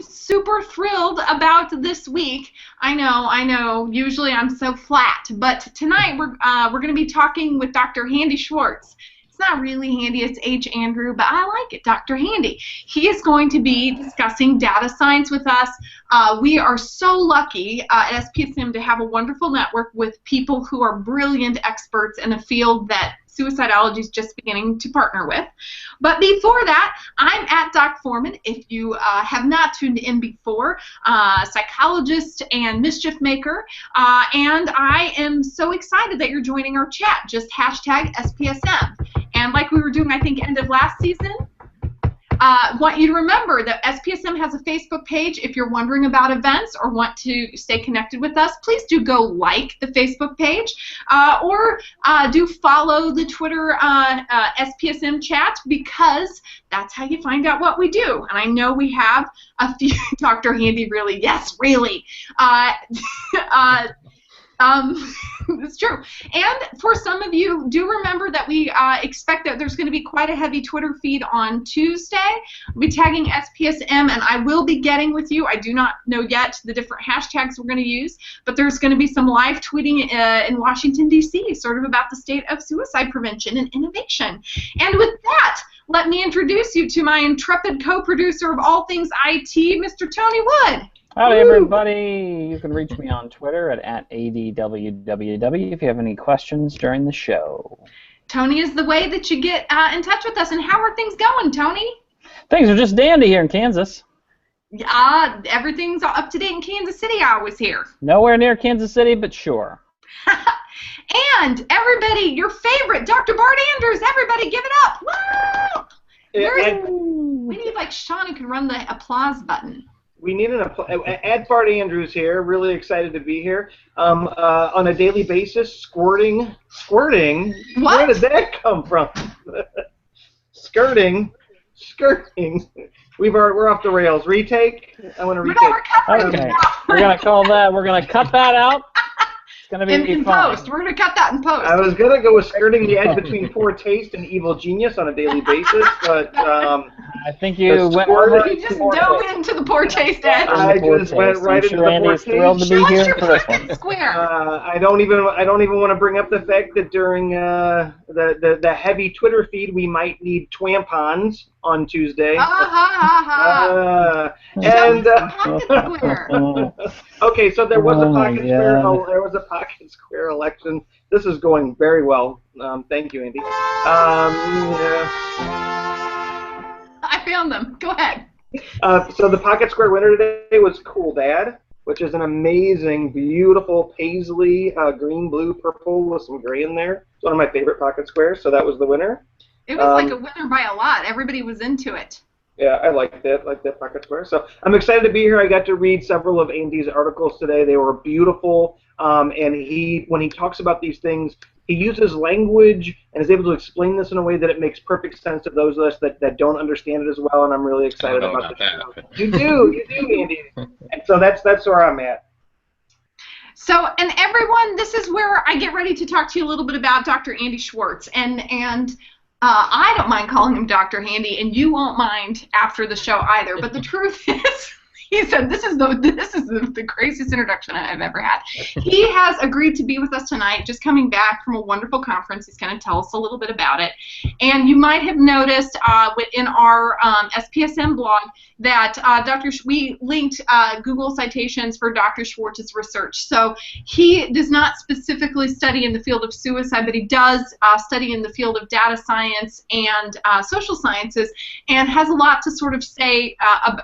super thrilled about this week. I know. Usually I'm so flat, but tonight we're going to be talking with Dr. Handy Schwartz. It's not really Handy, it's H. Andrew, but I like it, Dr. Handy. He is going to be discussing data science with us. We are so lucky at SPSM to have a wonderful network with people who are brilliant experts in a field that suicidology is just beginning to partner with. But before that, I'm at Doc Foreman. If you have not tuned in before, psychologist and mischief maker, and I am so excited that you're joining our chat. Just hashtag SPSM. And like we were doing, I think, end of last season, want you to remember that SPSM has a Facebook page. If you're wondering about events or want to stay connected with us, please do go like the Facebook page or do follow the Twitter SPSM chat, because that's how you find out what we do. And I know we have a few, Dr. Handy, really, yes, really. It's true. And for some of you, do remember that we expect that there's going to be quite a heavy Twitter feed on Tuesday. We'll be tagging SPSM, and I will be getting with you. I do not know yet the different hashtags we're going to use, but there's going to be some live tweeting in Washington, D.C., sort of about the state of suicide prevention and innovation. And with that, let me introduce you to my intrepid co-producer of all things IT, Mr. Tony Wood. Howdy, everybody. You can reach me on Twitter at @ADWWW if you have any questions during the show. Tony is the way that you get in touch with us. And how are things going, Tony? Things are just dandy here in Kansas. Everything's up to date in Kansas City, I was here. Nowhere near Kansas City, but sure. And everybody, your favorite, Dr. Bart Andrews, everybody give it up. Woo! We need like Sean who can run the applause button. We need add Bart Andrews here. Really excited to be here. On a daily basis, squirting. What? Where did that come from? Skirting. We're off the rails. Retake. I want to retake. Okay. We're gonna call that. We're gonna cut that out. It's gonna be in post. We're gonna cut that in post. I was gonna go with skirting the edge between poor taste and evil genius on a daily basis, but I think you went over. You just dove into the poor taste edge. I just went right into the poor taste. Thrilled to be here for this one. Square. I don't even want to bring up the fact that during the heavy Twitter feed we might need twampons on Tuesday. Okay, so there was a pocket square. There was a pocket square election. This is going very well. Thank you, Andy. I found them. Go ahead. So the pocket square winner today was Cool Dad, which is an amazing, beautiful paisley green, blue, purple with some gray in there. It's one of my favorite pocket squares. So that was the winner. It was like a winner by a lot. Everybody was into it. Yeah, I liked it, like that pocket square. So I'm excited to be here. I got to read several of Andy's articles today. They were beautiful. And when he talks about these things, he uses language and is able to explain this in a way that it makes perfect sense to those of us that don't understand it as well. And I'm really excited about this. You do, Andy. And so that's where I'm at. So, and everyone, this is where I get ready to talk to you a little bit about Dr. Andy Schwartz. And I don't mind calling him Dr. Handy, and you won't mind after the show either. But the truth is, he said, this is the craziest introduction I've ever had. He has agreed to be with us tonight, just coming back from a wonderful conference. He's going to tell us a little bit about it. And you might have noticed in our SPSM blog that we linked Google citations for Dr. Schwartz's research. So he does not specifically study in the field of suicide, but he does study in the field of data science and social sciences, and has a lot to sort of say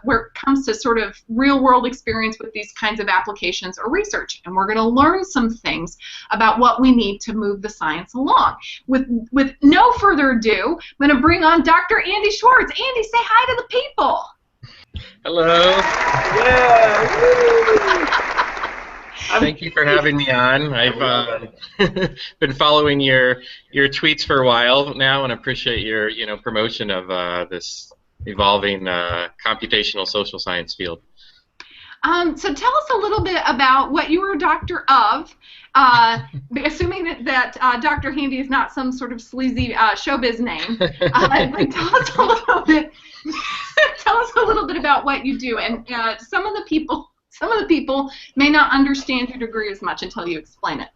where it comes to sort of real-world experience with these kinds of applications or research. And we're going to learn some things about what we need to move the science along. With no further ado, I'm going to bring on Dr. Andy Schwartz. Andy, say hi to the people. Hello. Yeah. Thank you for having me on. I've been following your tweets for a while now, and appreciate your promotion of this evolving computational social science field. So tell us a little bit about what you were a doctor of, assuming that Dr. Handy is not some sort of sleazy showbiz name. But tell us a little bit. Tell us a little bit about what you do, and some of the people may not understand your degree as much until you explain it.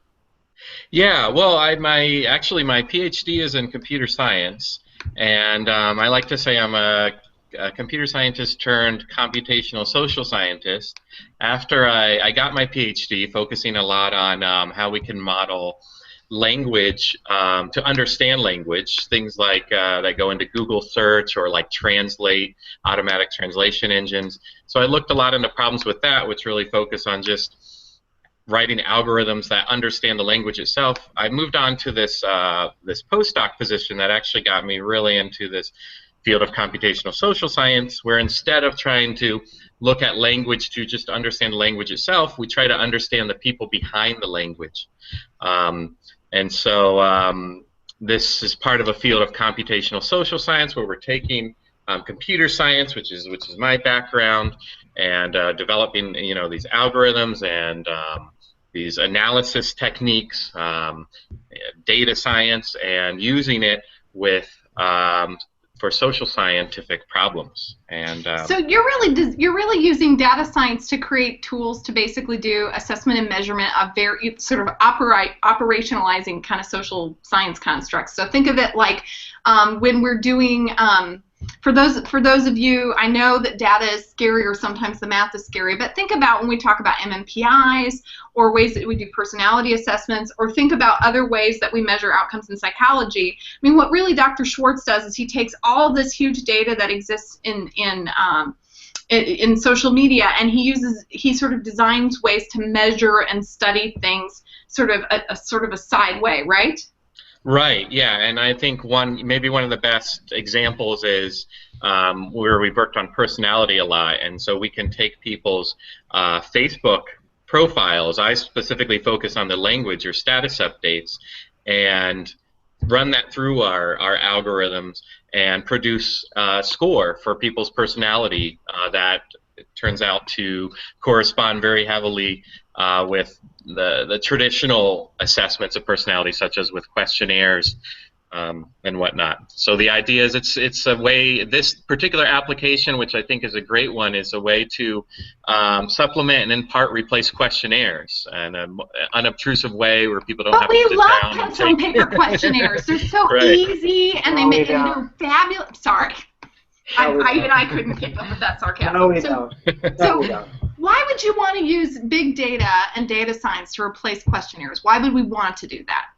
Yeah, well, my PhD is in computer science, and I like to say I'm a computer scientist turned computational social scientist. After I got my PhD, focusing a lot on how we can model language to understand language, things like that go into Google search or like translate, automatic translation engines. So I looked a lot into problems with that, which really focus on just writing algorithms that understand the language itself. I moved on to this postdoc position that actually got me really into this field of computational social science, where instead of trying to look at language to just understand the language itself, we try to understand the people behind the language. And so this is part of a field of computational social science where we're taking computer science, which is my background, and developing these algorithms and these analysis techniques, data science, and using it with for social scientific problems. And so you're really using data science to create tools to basically do assessment and measurement of very sort of operationalizing kind of social science constructs. So think of it like when we're doing for those of you, I know that data is scary or sometimes the math is scary, but think about when we talk about MMPIs or ways that we do personality assessments, or think about other ways that we measure outcomes in psychology. I mean, what really Dr. Schwartz does is he takes all this huge data that exists in social media, and he sort of designs ways to measure and study things sort of a side way, right? Right, yeah, and I think maybe one of the best examples is where we've worked on personality a lot, and so we can take people's Facebook profiles. I specifically focus on the language or status updates, and run that through our algorithms and produce a score for people's personality that turns out to correspond very heavily with the traditional assessments of personality, such as with questionnaires and whatnot. So the idea is it's a way, this particular application, which I think is a great one, is a way to supplement and in part replace questionnaires in an unobtrusive way where people don't have to sit down. But we love pencil and paper questionnaires. They're so right. easy, and they're fabulous. Sorry. I couldn't keep up with that sarcasm. No, we don't. Why would you want to use big data and data science to replace questionnaires? Why would we want to do that?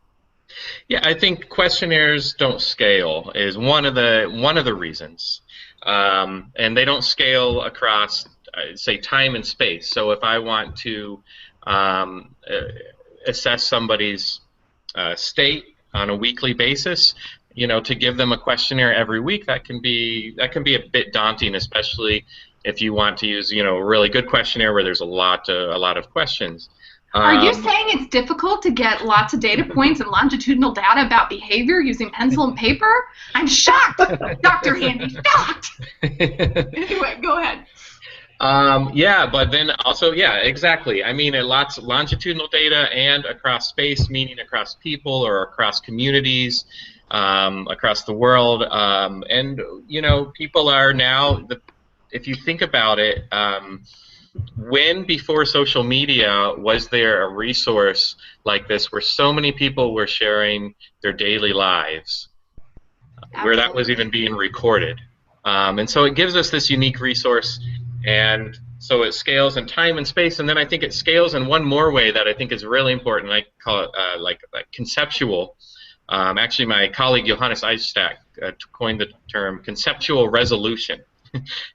Yeah, I think questionnaires don't scale is one of the reasons, and they don't scale across, say, time and space. So if I want to assess somebody's state on a weekly basis, to give them a questionnaire every week, that can be a bit daunting, especially if you want to use a really good questionnaire where there's a lot of questions. Are you saying it's difficult to get lots of data points and longitudinal data about behavior using pencil and paper? I'm shocked, Dr. Handy, shocked. Anyway, go ahead. Yeah, but then also, yeah, exactly. I mean, lots of longitudinal data and across space, meaning across people or across communities, across the world. And, people are now, if you think about it, when before social media was there a resource like this where so many people were sharing their daily lives, where that was even being recorded? And so it gives us this unique resource, and so it scales in time and space, and then I think it scales in one more way that I think is really important. I call it like conceptual. Actually, my colleague Johannes Eisstack coined the term conceptual resolution.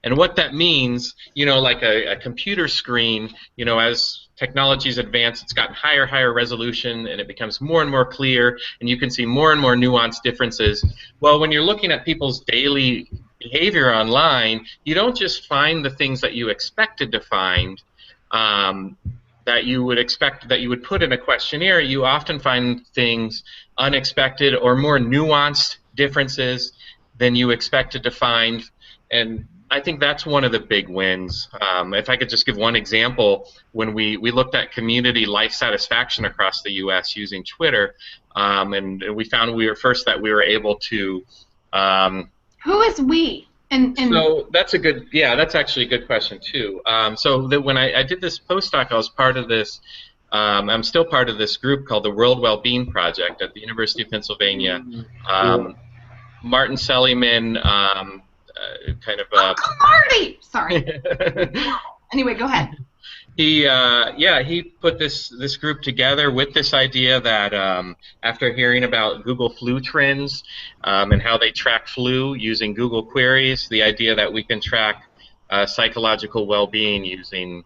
And what that means, like a computer screen, as technologies advance, it's gotten higher resolution, and it becomes more and more clear, and you can see more and more nuanced differences. Well, when you're looking at people's daily behavior online, you don't just find the things that you expected to find, that you would put in a questionnaire. You often find things unexpected or more nuanced differences than you expected to find. And I think that's one of the big wins. If I could just give one example, when we looked at community life satisfaction across the U.S. using Twitter, and we found that we were able to. Who is we? So that's that's actually a good question too. So that when I did this postdoc, I was part of this. I'm still part of this group called the World Wellbeing Project at the University of Pennsylvania. Martin Seligman, Uncle Marty! Sorry. Anyway, go ahead. He put this group together with this idea that after hearing about Google flu trends and how they track flu using Google queries, the idea that we can track psychological well-being using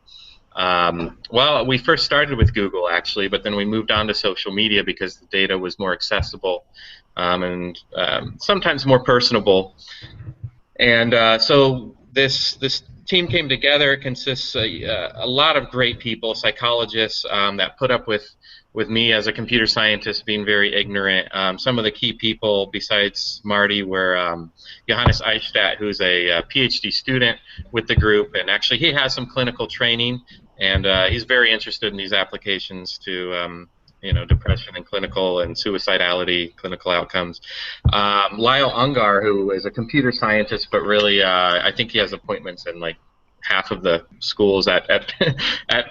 well, we first started with Google actually, but then we moved on to social media because the data was more accessible and sometimes more personable. And so this team came together. It consists a lot of great people, psychologists that put up with me as a computer scientist being very ignorant. Some of the key people besides Marty were Johannes Eichstadt, who's a PhD student with the group, and actually he has some clinical training, and he's very interested in these applications to depression and clinical and suicidality clinical outcomes. Lyle Ungar, who is a computer scientist, but really I think he has appointments in like half of the schools at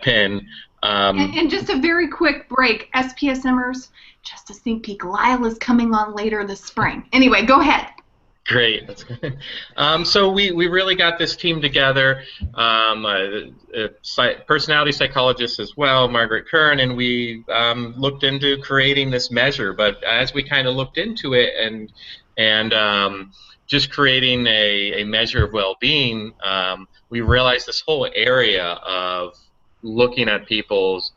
Penn. And just a very quick break, SPSMers, just a sneak peek, Lyle is coming on later this spring. Anyway, go ahead. Great. That's good. So we really got this team together, personality psychologists as well, Margaret Kern, and we looked into creating this measure. But as we kind of looked into it and just creating a measure of well-being, we realized this whole area of looking at people's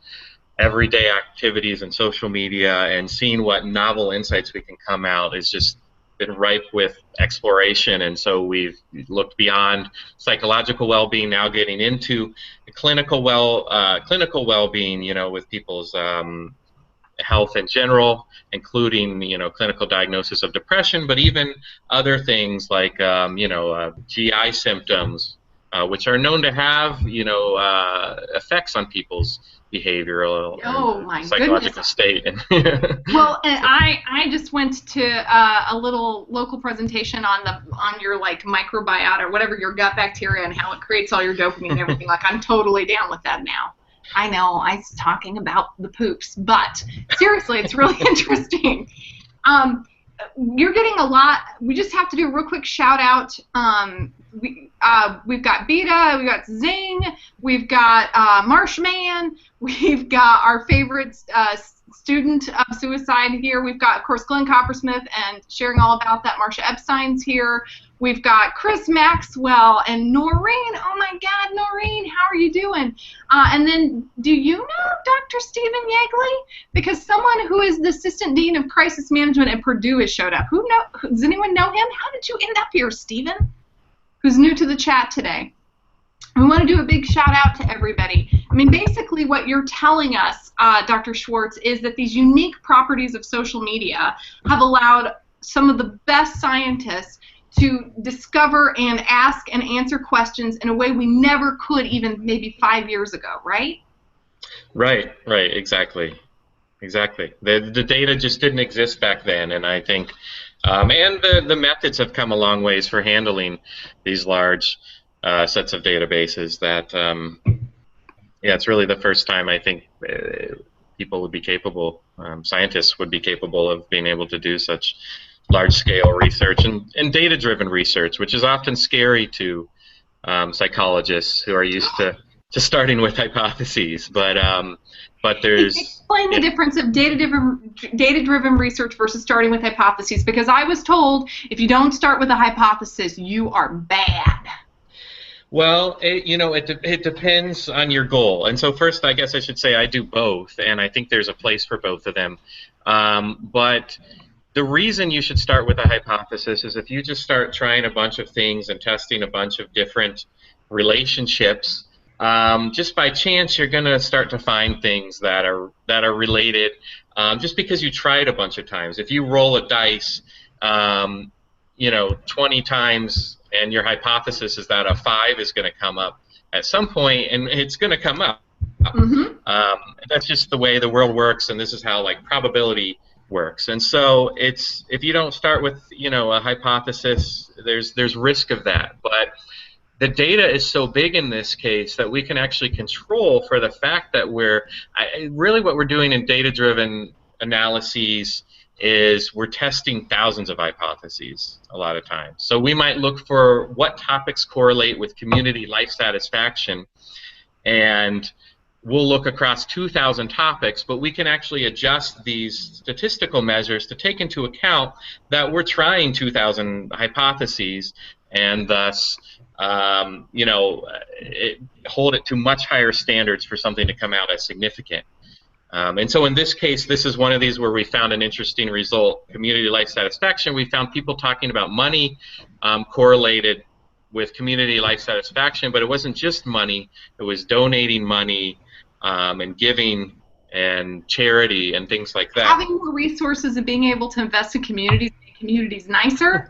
everyday activities and social media and seeing what novel insights we can come out is just been ripe with exploration, and so we've looked beyond psychological well-being, now getting into clinical well-being, with people's health in general, including clinical diagnosis of depression, but even other things like GI symptoms, which are known to have effects on people's behavioral and psychological state. Well, and I just went to a little local presentation on your like microbiota or whatever, your gut bacteria, and how it creates all your dopamine and everything. Like, I'm totally down with that now. I know I was talking about the poops, but seriously, it's really interesting. You're getting a lot. We just have to do a real quick shout out. We've got Beta, we've got Zing, we've got Marshman, we've got our favorite student of suicide here. We've got, of course, Glenn Coppersmith and sharing all about that. Marcia Epstein's here. We've got Chris Maxwell and Noreen. Oh my God, Noreen, how are you doing? And then, do you know Dr. Stephen Yeagley? Because someone who is the Assistant Dean of Crisis Management at Purdue has showed up. Does anyone know him? How did you end up here, Stephen? Who's new to the chat today. We want to do a big shout out to everybody. I mean, basically what you're telling us, Dr. Schwartz, is that these unique properties of social media have allowed some of the best scientists to discover and ask and answer questions in a way we never could even maybe 5 years ago, right? Right, exactly. The data just didn't exist back then, and I think and the methods have come a long ways for handling these large sets of databases that, it's really the first time I think people would be capable, scientists would be capable of being able to do such large-scale research and data-driven research, which is often scary to psychologists who are used to starting with hypotheses. But there's... Explain the difference of data-driven research versus starting with hypotheses, because I was told if you don't start with a hypothesis, you are bad. Well, it depends on your goal. And so first, I guess I should say I do both, and I think there's a place for both of them. But the reason you should start with a hypothesis is if you just start trying a bunch of things and testing a bunch of different relationships, just by chance you're going to start to find things that are related just because you tried a bunch of times. If you roll a dice, 20 times, and your hypothesis is that a 5 is going to come up at some point, and it's going to come up. That's just the way the world works, and this is how probability works. And so if you don't start with a hypothesis, there's risk of that. But the data is so big in this case that we can actually control for the fact that really what we're doing in data-driven analyses is we're testing thousands of hypotheses a lot of times. So we might look for what topics correlate with community life satisfaction, and we'll look across 2,000 topics, but we can actually adjust these statistical measures to take into account that we're trying 2,000 hypotheses, and thus hold it to much higher standards for something to come out as significant. And so in this case, this is one of these where we found an interesting result. Community life satisfaction, we found people talking about money correlated with community life satisfaction, but it wasn't just money. It was donating money and giving and charity and things like that. Having more resources and being able to invest in communities, make communities nicer?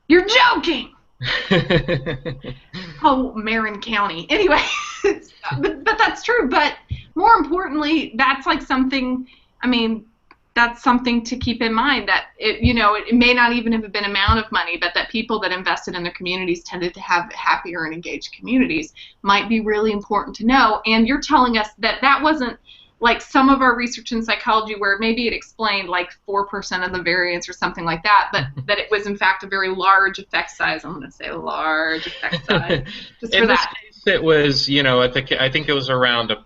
You're joking! Oh, Marin County. Anyway, but that's true. But more importantly, that's something. That's something to keep in mind. That it may not even have been amount of money, but that people that invested in their communities tended to have happier and engaged communities might be really important to know. And you're telling us that wasn't like some of our research in psychology where maybe it explained 4% of the variance or something like that, but that it was in fact a very large effect size. I'm going to say large effect size. Just for in that. This case, it was, I think it was around a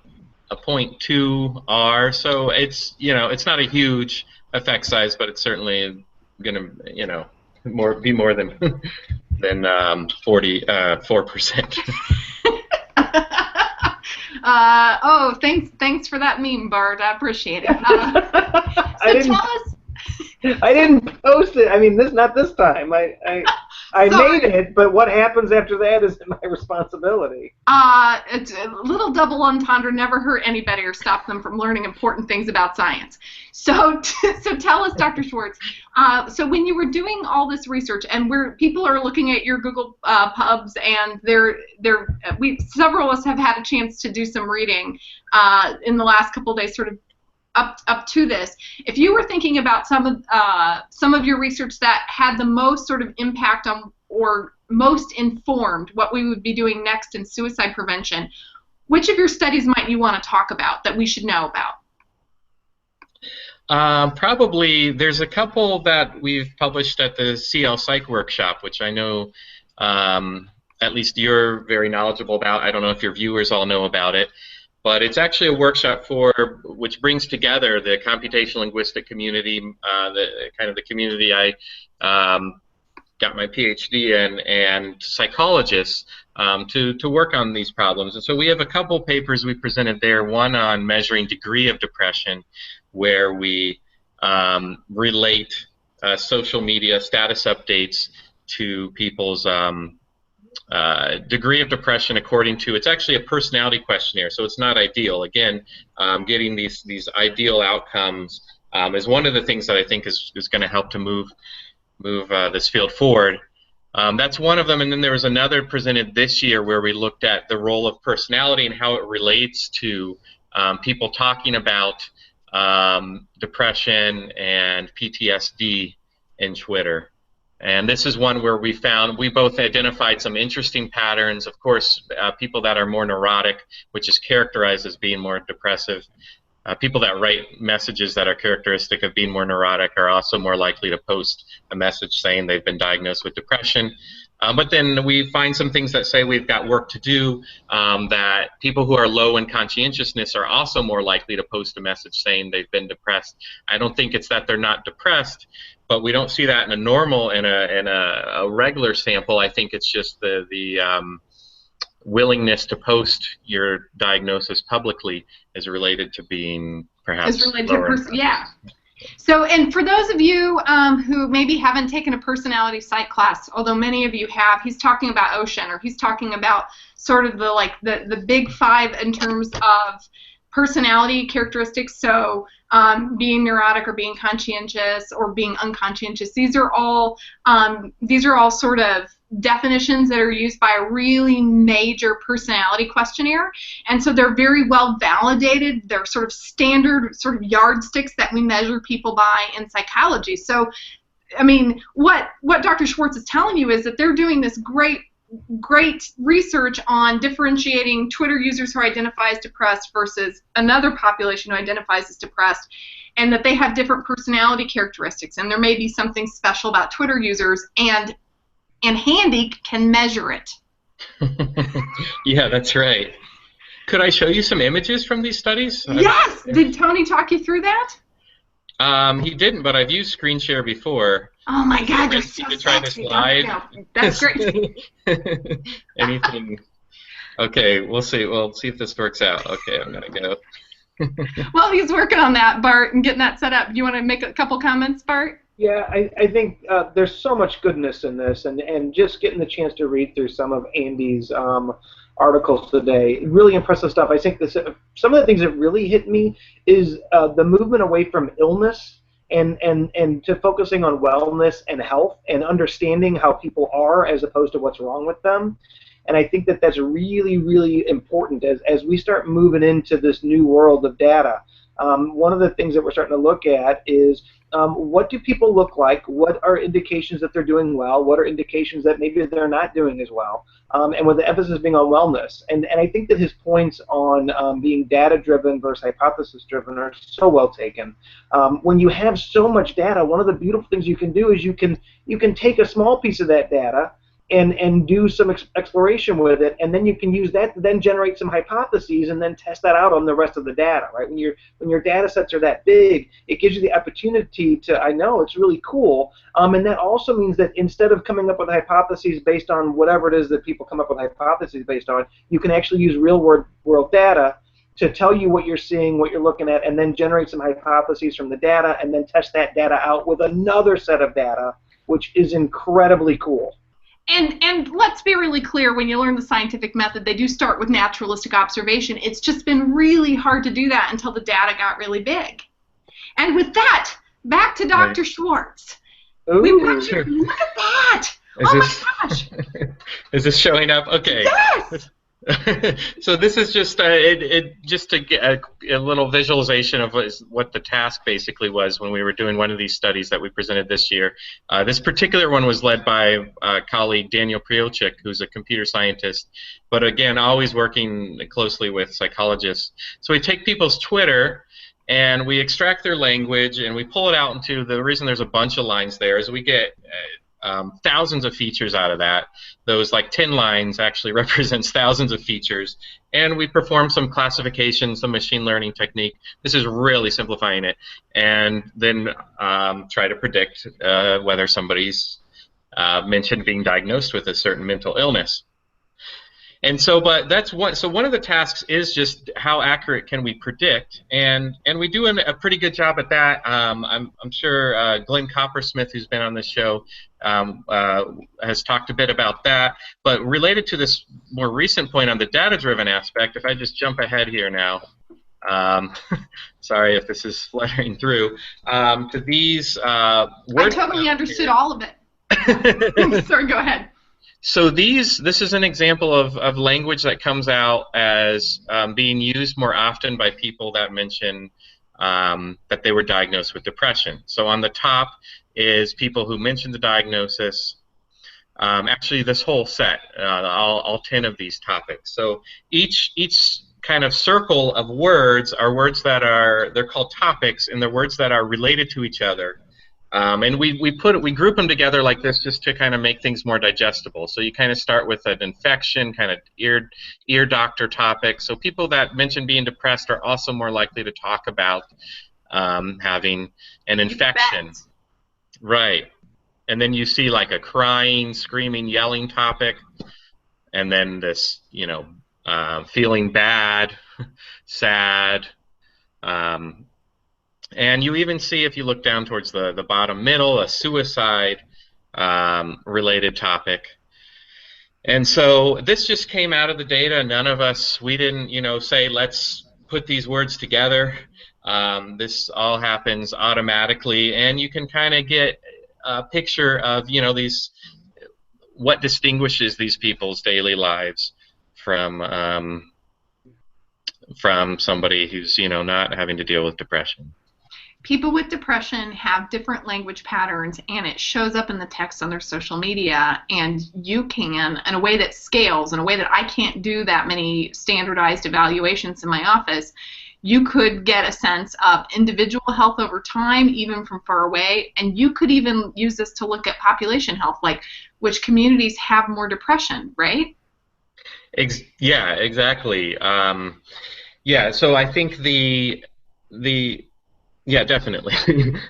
0.2 R, so it's, it's not a huge effect size, but it's certainly going to, be more than 4%. Thanks for that meme, Bart. I appreciate it. Tell us. I didn't post it. Not this time. I made it, but what happens after that is my responsibility. It's a little double entendre. Never hurt anybody or stop them from learning important things about science. So tell us, Dr. Schwartz. So when you were doing all this research, and where people are looking at your Google pubs, and several of us have had a chance to do some reading in the last couple of days, sort of up to this. If you were thinking about some of your research that had the most sort of impact on, or most informed what we would be doing next in suicide prevention, which of your studies might you want to talk about that we should know about? Probably there's a couple that we've published at the CL Psych Workshop, which I know at least you're very knowledgeable about. I don't know if your viewers all know about it. But it's actually a workshop which brings together the computational linguistic community, the community I got my PhD in, and psychologists to work on these problems. And so we have a couple papers we presented there, one on measuring degree of depression, where we relate social media status updates to people's degree of depression according to, it's actually a personality questionnaire, so it's not ideal. Again, getting these ideal outcomes is one of the things that I think is going to help to move this field forward. That's one of them, and then there was another presented this year where we looked at the role of personality and how it relates to people talking about depression and PTSD in Twitter. And this is one where we both identified some interesting patterns. Of course, people that are more neurotic, which is characterized as being more depressive. People that write messages that are characteristic of being more neurotic are also more likely to post a message saying they've been diagnosed with depression. But then we find some things that say we've got work to do, that people who are low in conscientiousness are also more likely to post a message saying they've been depressed. I don't think it's that they're not depressed, but we don't see that in a normal, in a regular sample. I think it's just the willingness to post your diagnosis publicly is related to being perhaps lower. Yeah. So, and for those of you who maybe haven't taken a personality psych class, although many of you have, he's talking about Ocean, or he's talking about sort of the big five in terms of personality characteristics, so being neurotic or being conscientious or being unconscientious. These are all sort of definitions that are used by a really major personality questionnaire, and so they're very well validated. They're sort of standard sort of yardsticks that we measure people by in psychology. So, I mean, what Dr. Schwartz is telling you is that they're doing this great research on differentiating Twitter users who identify as depressed versus another population who identifies as depressed, and that they have different personality characteristics, and there may be something special about Twitter users, and Handy can measure it. Yeah, that's right. Could I show you some images from these studies? Yes! Did Tony talk you through that? He didn't, but I've used screen share before. Oh my God, you're so to try to sexy. slide. That's great. Anything? Okay, we'll see. We'll see if this works out. Okay, I'm gonna go. Well, he's working on that, Bart, and getting that set up. You want to make a couple comments, Bart? Yeah, I think there's so much goodness in this, and just getting the chance to read through some of Andy's articles today, really impressive stuff. I think some of the things that really hit me is the movement away from illness and to focusing on wellness and health and understanding how people are as opposed to what's wrong with them. And I think that that's really, really important as we start moving into this new world of data. One of the things that we're starting to look at is what do people look like? What are indications that they're doing well? What are indications that maybe they're not doing as well? And with the emphasis being on wellness. And I think that his points on being data-driven versus hypothesis-driven are so well taken. When you have so much data, one of the beautiful things you can do is you can take a small piece of that data and do some exploration with it, and then you can use that to then generate some hypotheses and then test that out on the rest of the data, right? When your data sets are that big, it gives you the opportunity to, I know, it's really cool, and that also means that instead of coming up with hypotheses based on whatever it is that people come up with hypotheses based on, you can actually use real-world data to tell you what you're seeing, what you're looking at, and then generate some hypotheses from the data, and then test that data out with another set of data, which is incredibly cool. And let's be really clear, when you learn the scientific method, they do start with naturalistic observation. It's just been really hard to do that until the data got really big. And with that, back to Dr. Schwartz. Ooh, Look at that! Oh my gosh! Is this showing up? Okay. Yes! So this is just just to get a little visualization of what the task basically was when we were doing one of these studies that we presented this year. This particular one was led by colleague Daniel Prielchik, who's a computer scientist, but again, always working closely with psychologists. So we take people's Twitter and we extract their language and we pull it out into the reason there's a bunch of lines there is we get thousands of features out of that. Those like 10 lines actually represents thousands of features, and we perform some classification, some machine learning technique. This is really simplifying it, and then try to predict whether somebody's mentioned being diagnosed with a certain mental illness. And so, but that's one. So one of the tasks is just how accurate can we predict, and we do a pretty good job at that. I'm sure Glenn Coppersmith, who's been on this show, has talked a bit about that. But related to this more recent point on the data-driven aspect, if I just jump ahead here now, sorry if this is fluttering through, to these I totally understood all of it. Sorry, go ahead. So this is an example of language that comes out as being used more often by people that mention that they were diagnosed with depression. So on the top is people who mention the diagnosis. Actually, this whole set, all 10 of these topics. So each kind of circle of words are words that they're called topics, and they're words that are related to each other. And we group them together like this just to kind of make things more digestible. So you kind of start with an infection, kind of ear doctor topic. So people that mention being depressed are also more likely to talk about having an infection. Right. And then you see like a crying, screaming, yelling topic, and then this, feeling bad, sad. And you even see, if you look down towards the bottom middle, a suicide related topic. And so this just came out of the data. None of us, we didn't, say let's put these words together. This all happens automatically, and you can kind of get a picture of, you know, what distinguishes these people's daily lives from somebody who's, you know, not having to deal with depression. People with depression have different language patterns, and it shows up in the text on their social media, and you can, in a way that scales, in a way that I can't do that many standardized evaluations in my office, you could get a sense of individual health over time, even from far away, and you could even use this to look at population health, like which communities have more depression, right? Yeah, exactly. Yeah, so I think yeah, definitely.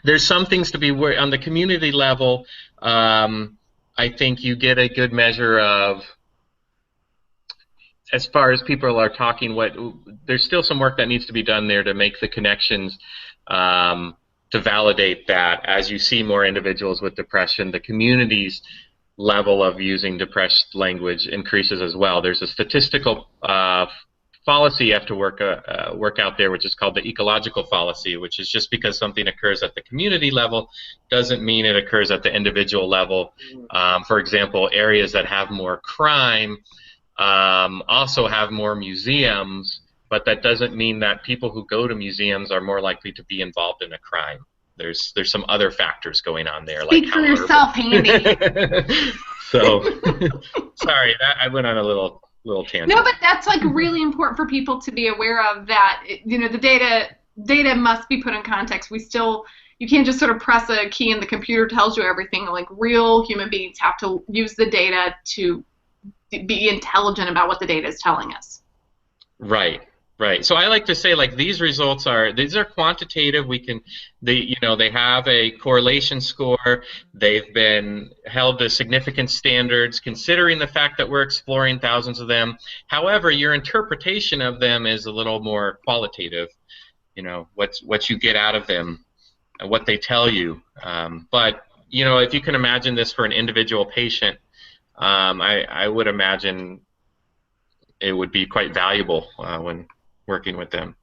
There's some things to be worried on the community level. I think you get a good measure of, as far as people are talking, there's still some work that needs to be done there to make the connections, to validate that as you see more individuals with depression, the community's level of using depressed language increases as well. There's a statistical fallacy you have to work out there, which is called the ecological fallacy, which is just because something occurs at the community level doesn't mean it occurs at the individual level. For example, areas that have more crime also have more museums, but that doesn't mean that people who go to museums are more likely to be involved in a crime. There's some other factors going on there. Speak like for yourself, Handy. So, sorry, I went on a little tangent. No, but that's like really important for people to be aware of, that, you know, the data must be put in context. You can't just sort of press a key and the computer tells you everything. Like, real human beings have to use the data to be intelligent about what the data is telling us. Right. So I like to say, like, these results are quantitative. They have a correlation score. They've been held to significant standards, considering the fact that we're exploring thousands of them. However, your interpretation of them is a little more qualitative. You know, what you get out of them, what they tell you. But, you know, if you can imagine this for an individual patient, I would imagine it would be quite valuable when working with them.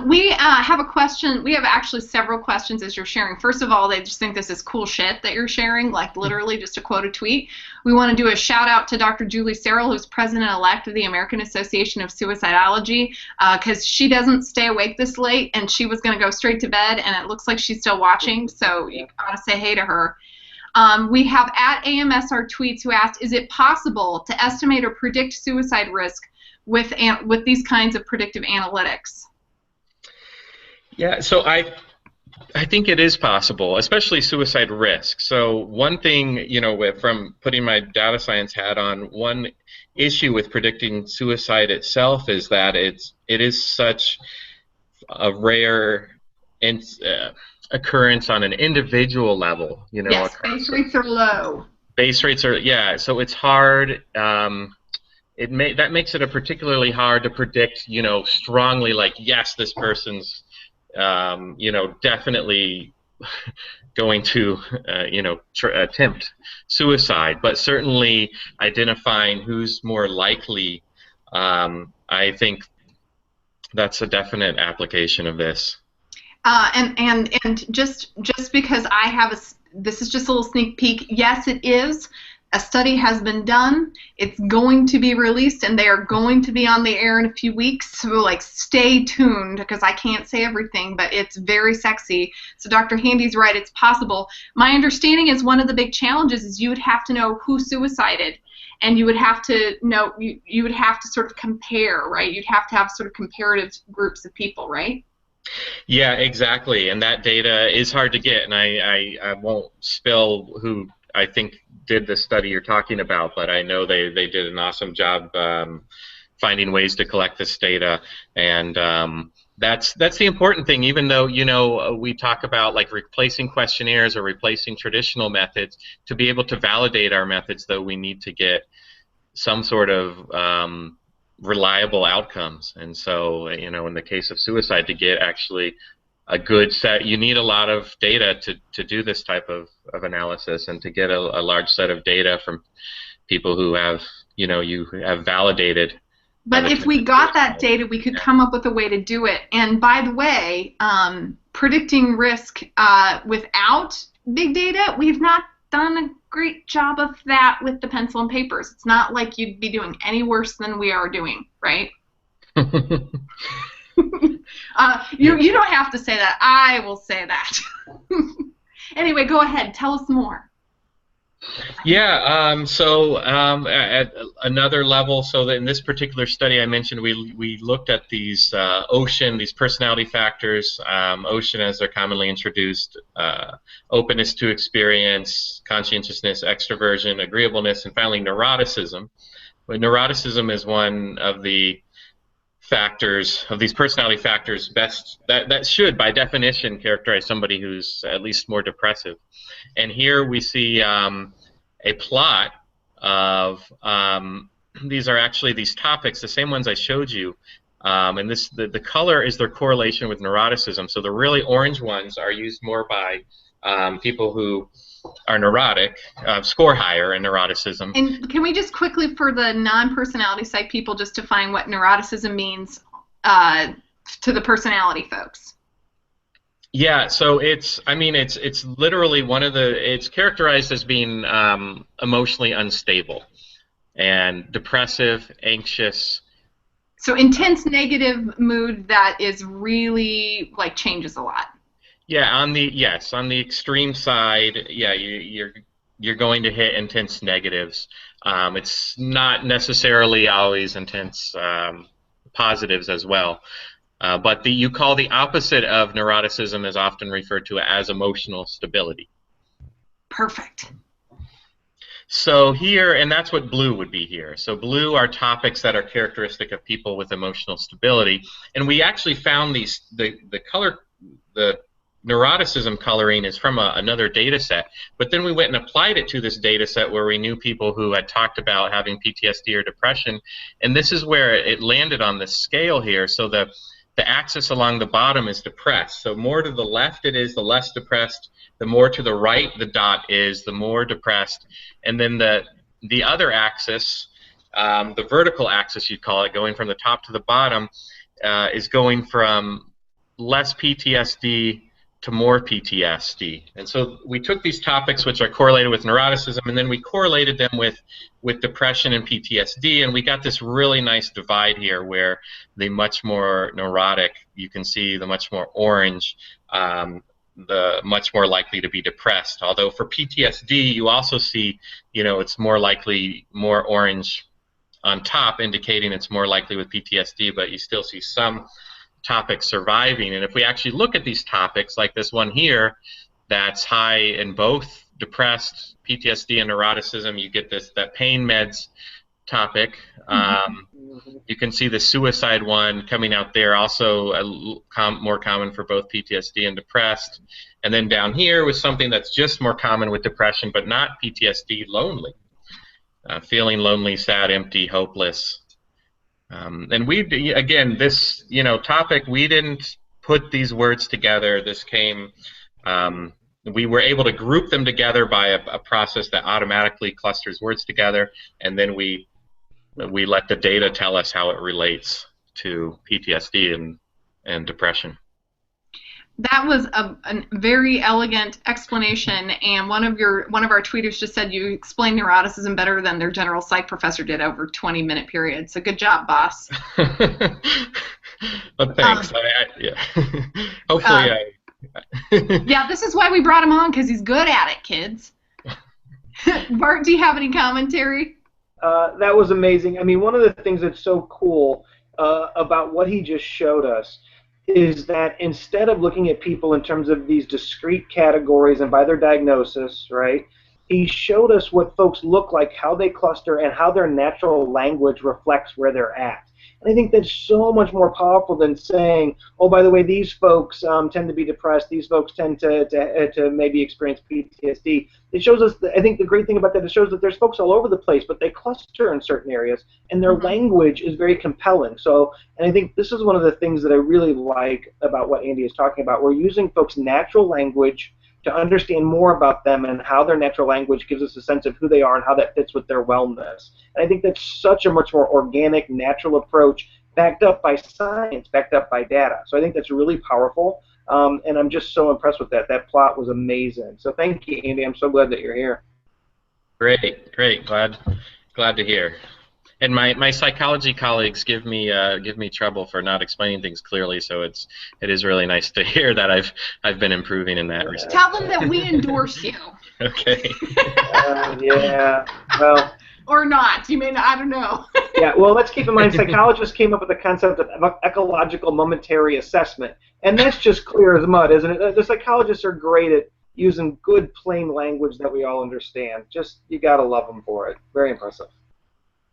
We have a question. We have actually several questions as you're sharing. First of all, they just think this is cool shit that you're sharing, like literally just to quote a tweet. We want to do a shout out to Dr. Julie Searle, who's president-elect of the American Association of Suicidology, because she doesn't stay awake this late, and she was going to go straight to bed, and it looks like she's still watching, so you ought to say hey to her. We have at AMSR Tweets who asked, is it possible to estimate or predict suicide risk with these kinds of predictive analytics? Yeah, so I think it is possible, especially suicide risk. So one thing, you know, from putting my data science hat on, one issue with predicting suicide itself is that it is such a rare occurrence on an individual level. You know, yes, base rates are low. Base rates are, yeah, so it's hard. That makes it particularly hard to predict, you know, strongly, like, yes, this person's, you know, definitely going to, you know, attempt suicide, but certainly identifying who's more likely, I think that's a definite application of this. And just because I have this is just a little sneak peek. Yes, it is. A study has been done. It's going to be released, and they are going to be on the air in a few weeks. So, like, stay tuned, because I can't say everything, but it's very sexy. So Dr. Handy's right. It's possible. My understanding is one of the big challenges is you would have to know who suicided, and you would have to know, you would have to sort of compare, right? You'd have to have sort of comparative groups of people, right? Yeah, exactly. And that data is hard to get, and I won't spill who I think did the study you're talking about, but I know they did an awesome job finding ways to collect this data, and that's the important thing. Even though, you know, we talk about like replacing questionnaires or replacing traditional methods, to be able to validate our methods, though, we need to get some sort of reliable outcomes. And so, you know, in the case of suicide, to get actually a good set, you need a lot of data to do this type of analysis, and to get a large set of data from people who have, you know, you have validated But if we got that data, we could come up with a way to do it. And by the way, predicting risk without big data, we've not done a great job of that with the pencil and papers. It's not like you'd be doing any worse than we are doing, right? You don't have to say that. I will say that. Anyway, go ahead. Tell us more. Yeah, at another level, so that in this particular study I mentioned, we looked at these these personality factors, OCEAN as they're commonly introduced, openness to experience, conscientiousness, extroversion, agreeableness, and finally neuroticism. But neuroticism is one of the factors, of these personality factors, that should, by definition, characterize somebody who's at least more depressive. And here we see a plot of these are actually these topics, the same ones I showed you, and the color is their correlation with neuroticism. So the really orange ones are used more by people who are neurotic, score higher in neuroticism. And can we just quickly, for the non-personality psych people, just define what neuroticism means to the personality folks? Yeah, so it's literally it's characterized as being emotionally unstable and depressive, anxious. So intense negative mood that is really like changes a lot. Yeah, on the extreme side, yeah, you're going to hit intense negatives. It's not necessarily always intense positives as well. But you call the opposite of neuroticism is often referred to as emotional stability. Perfect. So here, and that's what blue would be here. So blue are topics that are characteristic of people with emotional stability. And we actually found the neuroticism coloring is from another data set. But then we went and applied it to this data set where we knew people who had talked about having PTSD or depression. And this is where it landed on the scale here. So the axis along the bottom is depressed. So more to the left it is, the less depressed. The more to the right the dot is, the more depressed. And then the other axis, the vertical axis you'd call it, going from the top to the bottom, is going from less PTSD to more PTSD. And so we took these topics which are correlated with neuroticism, and then we correlated them with depression and PTSD, and we got this really nice divide here where the much more neurotic, you can see the much more orange, the much more likely to be depressed. Although for PTSD, you also see, it's more likely, more orange on top, indicating it's more likely with PTSD, but you still see some topics surviving. And if we actually look at these topics, like this one here, that's high in both depressed, PTSD, and neuroticism, you get that pain meds topic. You can see the suicide one coming out there, also more common for both PTSD and depressed. And then down here was something that's just more common with depression, but not PTSD, lonely. Feeling lonely, sad, empty, hopeless. And again, this topic, we didn't put these words together. This came, we were able to group them together by a process that automatically clusters words together, and then we let the data tell us how it relates to PTSD and depression. That was a very elegant explanation, and one of our tweeters just said you explained neuroticism better than their general psych professor did over a 20-minute period. So good job, boss. Well, thanks. Yeah. Hopefully, yeah, this is why we brought him on, because he's good at it, kids. Bart, do you have any commentary? That was amazing. I mean, one of the things that's so cool about what he just showed us is that instead of looking at people in terms of these discrete categories and by their diagnosis, right, he showed us what folks look like, how they cluster, and how their natural language reflects where they're at. And I think that's so much more powerful than saying, oh, by the way, these folks tend to be depressed, these folks tend to maybe experience PTSD. It shows us, I think the great thing about that, it shows that there's folks all over the place, but they cluster in certain areas, and their language is very compelling. So, and I think this is one of the things that I really like about what Andy is talking about. We're using folks' natural language to understand more about them and how their natural language gives us a sense of who they are and how that fits with their wellness. And I think that's such a much more organic, natural approach, backed up by science, backed up by data. So I think that's really powerful, and I'm just so impressed with that. That plot was amazing. So thank you, Andy. I'm so glad that you're here. Great, great. Glad to hear. And my psychology colleagues give me trouble for not explaining things clearly, so it is really nice to hear that I've been improving in that respect. Tell them that we endorse you. Okay. Yeah. Well. Or not. You may not, I don't know. Yeah, well, let's keep in mind, psychologists came up with the concept of ecological momentary assessment, and that's just clear as mud, isn't it? The psychologists are great at using good, plain language that we all understand. Just, you got to love them for it. Very impressive.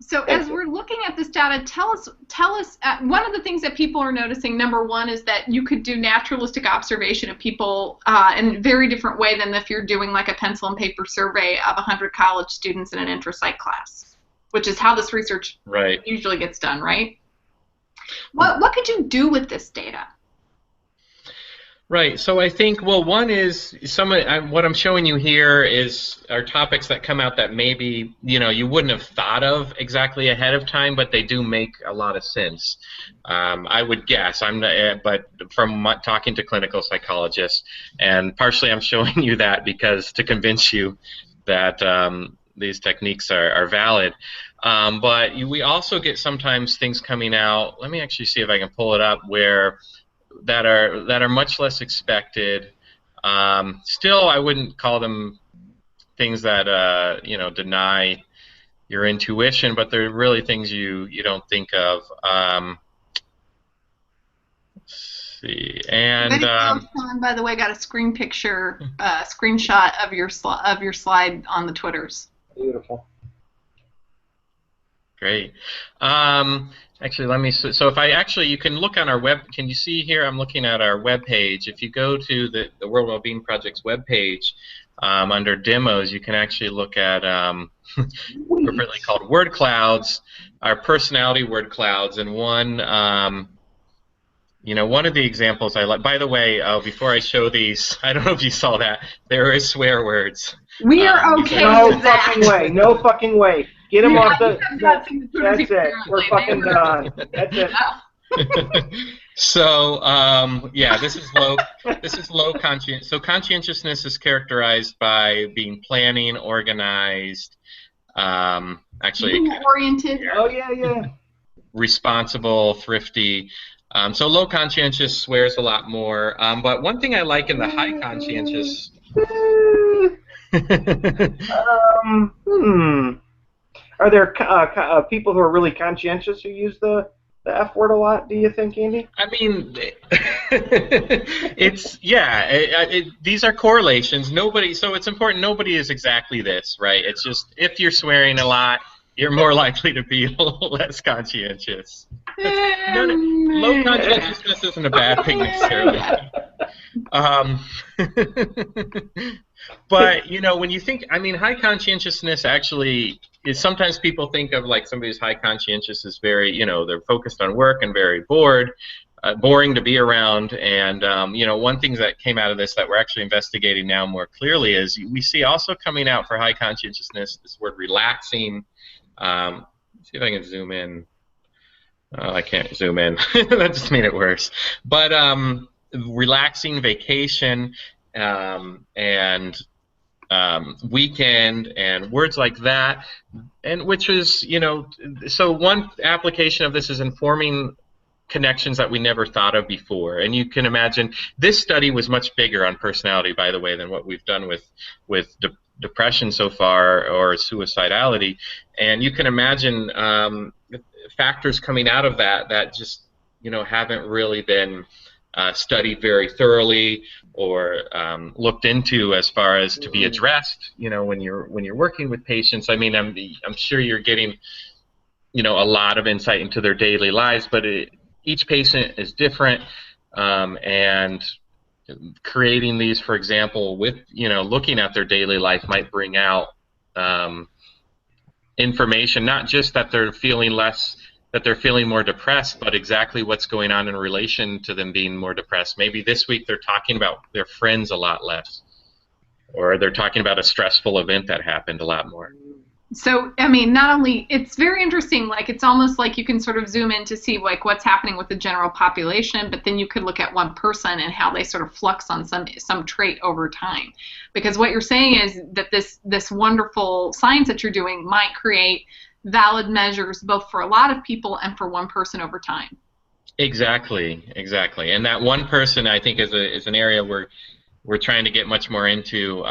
So as we're looking at this data, tell us one of the things that people are noticing, number one, is that you could do naturalistic observation of people in a very different way than if you're doing like a pencil and paper survey of 100 college students in an intra-psych class, which is how this research usually gets done, right? What could you do with this data? Right. So I think, well, one is what I'm showing you here are topics that come out that maybe you wouldn't have thought of exactly ahead of time, but they do make a lot of sense. I would guess. But from talking to clinical psychologists, and partially I'm showing you that because to convince you that these techniques are valid. But we also get sometimes things coming out. Let me actually see if I can pull it up that are much less expected. Still, I wouldn't call them things that deny your intuition, but they're really things you don't think of. Let's see, and by the way, got a screenshot of your slide on the Twitters. Beautiful. Great. Actually, let me. So if you can look on our web. Can you see here? I'm looking at our web page. If you go to the World Wellbeing Project's web page, under demos, you can actually look at appropriately called word clouds, our personality word clouds, and one of the examples I like. By the way, before I show these, I don't know if you saw that. There is swear words. We are okay with that. No fucking way. No fucking way. Get them off the. That's it. We're fucking done. That's it. So this is low. This is low conscience. So conscientiousness is characterized by being planning, organized, oriented. Oh yeah. Responsible, thrifty. So low conscientious swears a lot more. But one thing I like in the high conscientious. Are there people who are really conscientious who use the F word a lot, do you think, Andy? I mean, these are correlations. So it's important, nobody is exactly this, right? It's just, if you're swearing a lot, you're more likely to be a little less conscientious. Low conscientiousness isn't a bad thing necessarily. But when you think, high conscientiousness actually is, sometimes people think of like somebody who's high conscientious as very, they're focused on work and very bored, boring to be around. And one thing that came out of this that we're actually investigating now more clearly is we see also coming out for high conscientiousness this word relaxing. See if I can zoom in. Oh, I can't zoom in. That just made it worse. But relaxing, vacation, and weekend, and words like that, and which is, so one application of this is informing connections that we never thought of before. And you can imagine this study was much bigger on personality, by the way, than what we've done with depression so far, or suicidality. And you can imagine factors coming out of that just haven't really been studied very thoroughly or looked into as far as to be addressed. When you're working with patients, I'm sure you're getting a lot of insight into their daily lives, but each patient is different, and creating these, for example, with looking at their daily life might bring out information, not just that they're feeling more depressed, but exactly what's going on in relation to them being more depressed. Maybe this week they're talking about their friends a lot less. or they're talking about a stressful event that happened a lot more. So, I mean, not only, it's very interesting, like it's almost like you can sort of zoom in to see like what's happening with the general population, but then you could look at one person and how they sort of flux on some trait over time. Because what you're saying is that this wonderful science that you're doing might create valid measures both for a lot of people and for one person over time. Exactly. And that one person, I think, is an area we're trying to get much more into.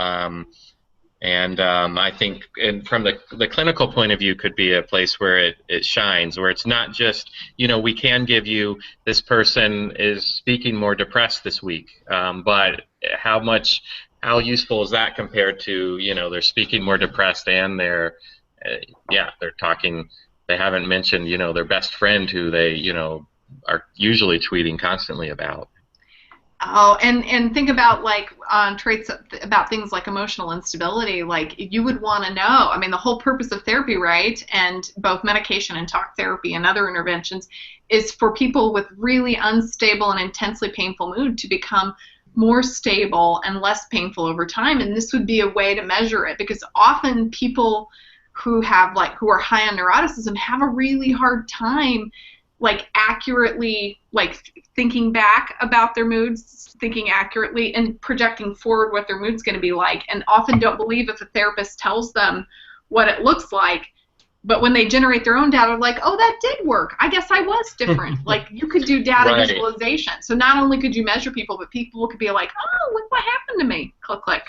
I think, from the clinical point of view, could be a place where it shines, where it's not just, we can give you this person is speaking more depressed this week, but how useful is that compared to, they're speaking more depressed and they're talking, they haven't mentioned, their best friend who they, are usually tweeting constantly about. Oh, and think about like traits about things like emotional instability. Like you would want to know. I mean, the whole purpose of therapy, right, and both medication and talk therapy and other interventions, is for people with really unstable and intensely painful mood to become more stable and less painful over time. And this would be a way to measure it, because often people who are high on neuroticism have a really hard time accurately thinking back about their moods, thinking accurately and projecting forward what their mood's going to be like, and often don't believe if a therapist tells them what it looks like. But when they generate their own data, like, oh, that did work. I guess I was different. Like, you could do data Right. visualization. So not only could you measure people, but people could be like, oh, look what happened to me. Click, click.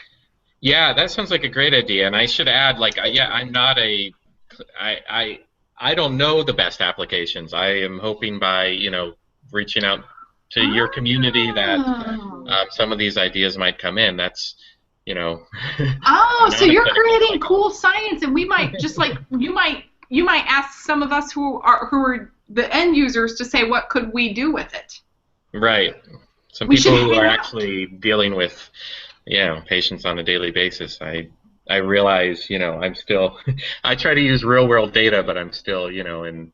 Yeah, that sounds like a great idea. And I should add, I'm not I don't know the best applications. I am hoping by, reaching out to your community that some of these ideas might come in. That's, Oh, so you're creating cool science, and we might just you might ask some of us who are the end users to say, what could we do with it? Right. Some people who are actually dealing with, patients on a daily basis. I realize, I'm still, I try to use real world data, but I'm still, and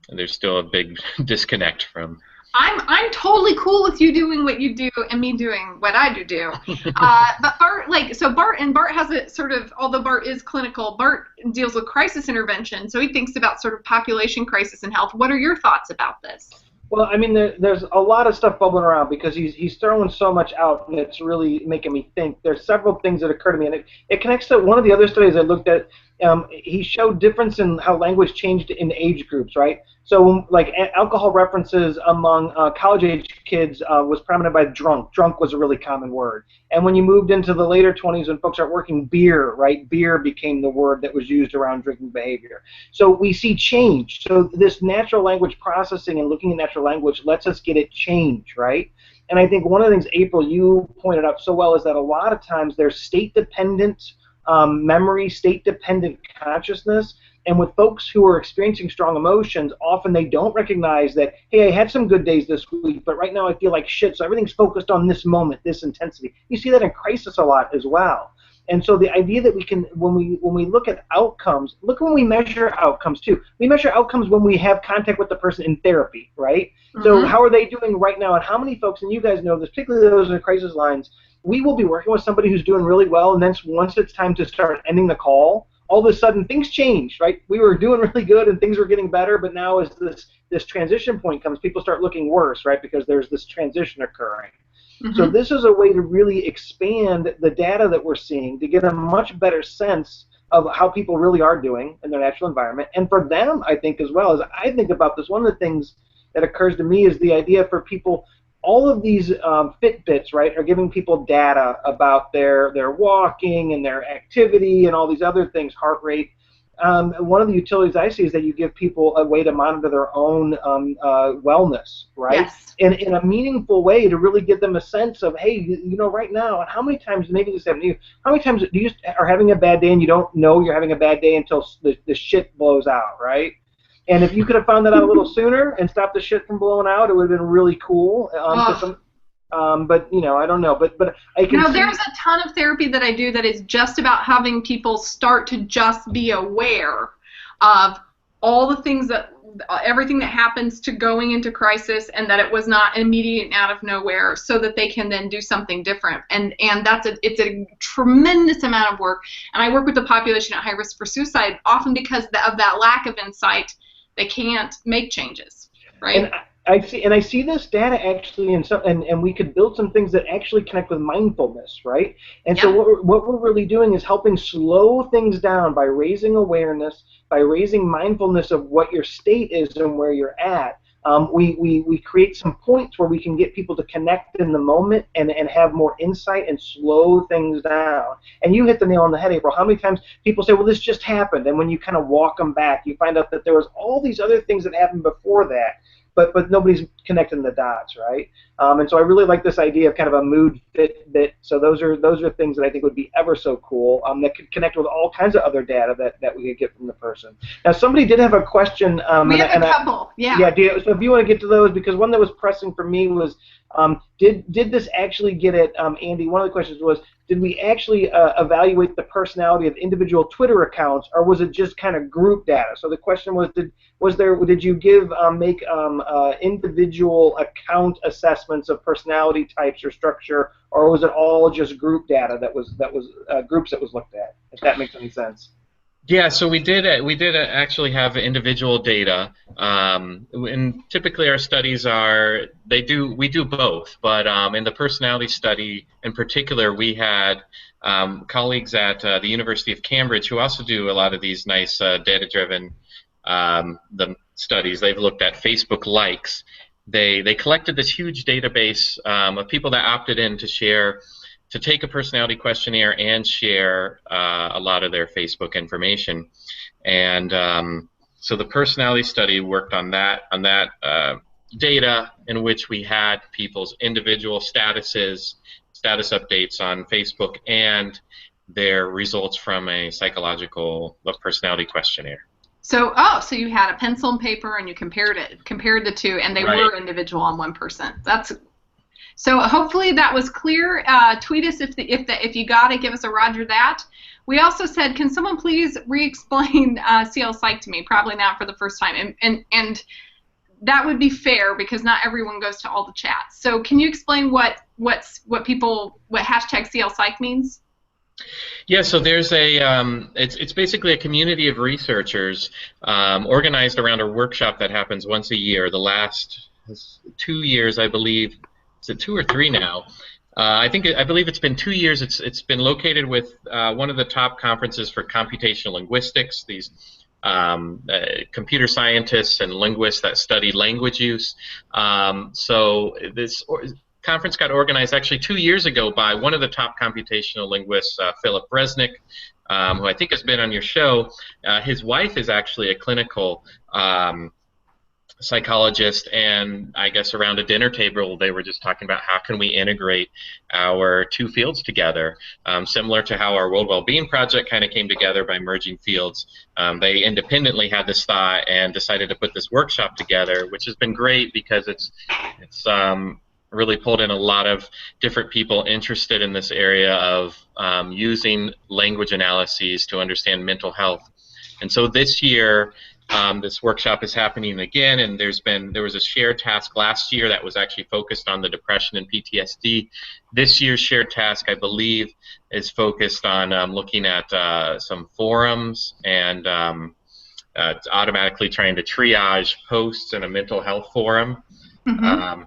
there's still a big disconnect from. I'm totally cool with you doing what you do and me doing what I do. But Bart has a sort of, although Bart is clinical, Bart deals with crisis intervention, so he thinks about sort of population crisis and health. What are your thoughts about this? Well, I mean, there's a lot of stuff bubbling around because he's throwing so much out, and it's really making me think. There's several things that occur to me, and it connects to one of the other studies I looked at. He showed difference in how language changed in age groups, right? So, like, alcohol references among college-age kids was prominent by drunk. Drunk was a really common word. And when you moved into the later 20s when folks start working, beer, right? Beer became the word that was used around drinking behavior. So we see change. So this natural language processing and looking at natural language lets us get it change, right? And I think one of the things, April, you pointed out so well is that a lot of times there's state-dependent memory, state-dependent consciousness. And with folks who are experiencing strong emotions, often they don't recognize that, hey, I had some good days this week, but right now I feel like shit, so everything's focused on this moment, this intensity. You see that in crisis a lot as well. And so the idea that we can, when we look at outcomes, look when we measure outcomes too. We measure outcomes when we have contact with the person in therapy, right? Mm-hmm. So how are they doing right now? And how many folks, and you guys know this, particularly those in crisis lines, we will be working with somebody who's doing really well, and then once it's time to start ending the call, all of a sudden things change, right? We were doing really good and things were getting better, but now as this transition point comes, people start looking worse, right? Because there's this transition occurring. Mm-hmm. So this is a way to really expand the data that we're seeing to get a much better sense of how people really are doing in their natural environment. And for them, I think as well, as I think about this, one of the things that occurs to me is the idea for people, all of these Fitbits, right, are giving people data about their walking and their activity and all these other things, heart rate. One of the utilities I see is that you give people a way to monitor their own wellness, right? Yes. In a meaningful way to really give them a sense of, hey, right now, and how many times, maybe this happened to you, how many times do you are having a bad day and you don't know you're having a bad day until the shit blows out, right? And if you could have found that out a little sooner and stopped the shit from blowing out, it would have been really cool. But I don't know. But I can. There's a ton of therapy that I do that is just about having people start to just be aware of all the things that everything that happens to going into crisis, and that it was not immediate and out of nowhere, so that they can then do something different. And it's a tremendous amount of work. And I work with the population at high risk for suicide, often because of that lack of insight. They can't make changes, right? And I see this data actually and we could build some things that actually connect with mindfulness, right? And so what we're really doing is helping slow things down by raising awareness, by raising mindfulness of what your state is and where you're at. We create some points where we can get people to connect in the moment and have more insight and slow things down. And you hit the nail on the head, April. How many times people say, well, this just happened, and when you kind of walk them back, you find out that there was all these other things that happened before that. But nobody's connecting the dots, right? And so I really like this idea of kind of a mood fit bit. So those are things that I think would be ever so cool, that could connect with all kinds of other data that we could get from the person. Now, somebody did have a question. We have a couple, yeah. Yeah, so if you want to get to those, because one that was pressing for me was, did this actually get it, Andy? One of the questions was, did we actually evaluate the personality of individual Twitter accounts, or was it just kind of group data? So the question was, did you make individual account assessments of personality types or structure, or was it all just group data that was groups that was looked at? If that makes any sense. Yeah, so we did actually have individual data, and typically our studies we do both, but in the personality study in particular, we had colleagues at the University of Cambridge who also do a lot of these nice data-driven studies. They've looked at Facebook likes. They collected this huge database of people that opted in to take a personality questionnaire and share a lot of their Facebook information. And so the personality study worked on that data, in which we had people's individual status updates on Facebook, and their results from a psychological personality questionnaire. So you had a pencil and paper, and you compared the two, and they were individual on one person. So hopefully that was clear. Tweet us if you got it. Give us a Roger that. We also said, can someone please re-explain CL Psych to me? Probably not for the first time, and that would be fair, because not everyone goes to all the chats. So can you explain what hashtag CL Psych means? Yeah, so there's it's basically a community of researchers organized around a workshop that happens once a year. The last 2 years, I believe. Is it 2 or 3 now? I believe it's been 2 years. It's been located with one of the top conferences for computational linguistics. These computer scientists and linguists that study language use. So this conference got organized actually 2 years ago by one of the top computational linguists, Philip Resnick, who I think has been on your show. His wife is actually a clinical psychologist, and I guess around a dinner table they were just talking about how can we integrate our two fields together, similar to how our World Wellbeing Project kind of came together by merging fields. They independently had this thought and decided to put this workshop together, which has been great because it's really pulled in a lot of different people interested in this area of using language analyses to understand mental health. And so this year, this workshop is happening again, and there was a shared task last year that was actually focused on the depression and PTSD. This year's shared task, I believe, is focused on looking at some forums and automatically trying to triage posts in a mental health forum. Mm-hmm.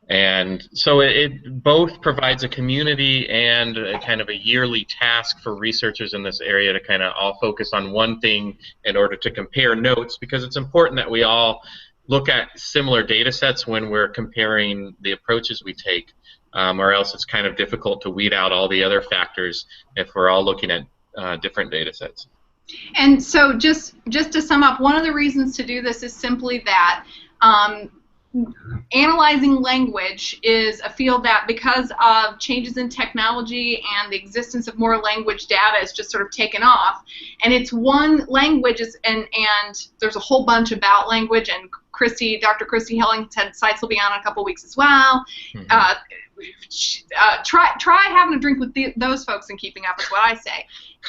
And so it both provides a community and a kind of a yearly task for researchers in this area to kind of all focus on one thing in order to compare notes, because it's important that we all look at similar data sets when we're comparing the approaches we take, or else it's kind of difficult to weed out all the other factors if we're all looking at different data sets. And so just to sum up, one of the reasons to do this is simply that analyzing language is a field that, because of changes in technology and the existence of more language data, is just sort of taken off. And it's one language, and there's a whole bunch about language, and Dr. Christy Helling's sites will be on in a couple weeks as well. Mm-hmm. try having a drink with those folks and keeping up is what I say.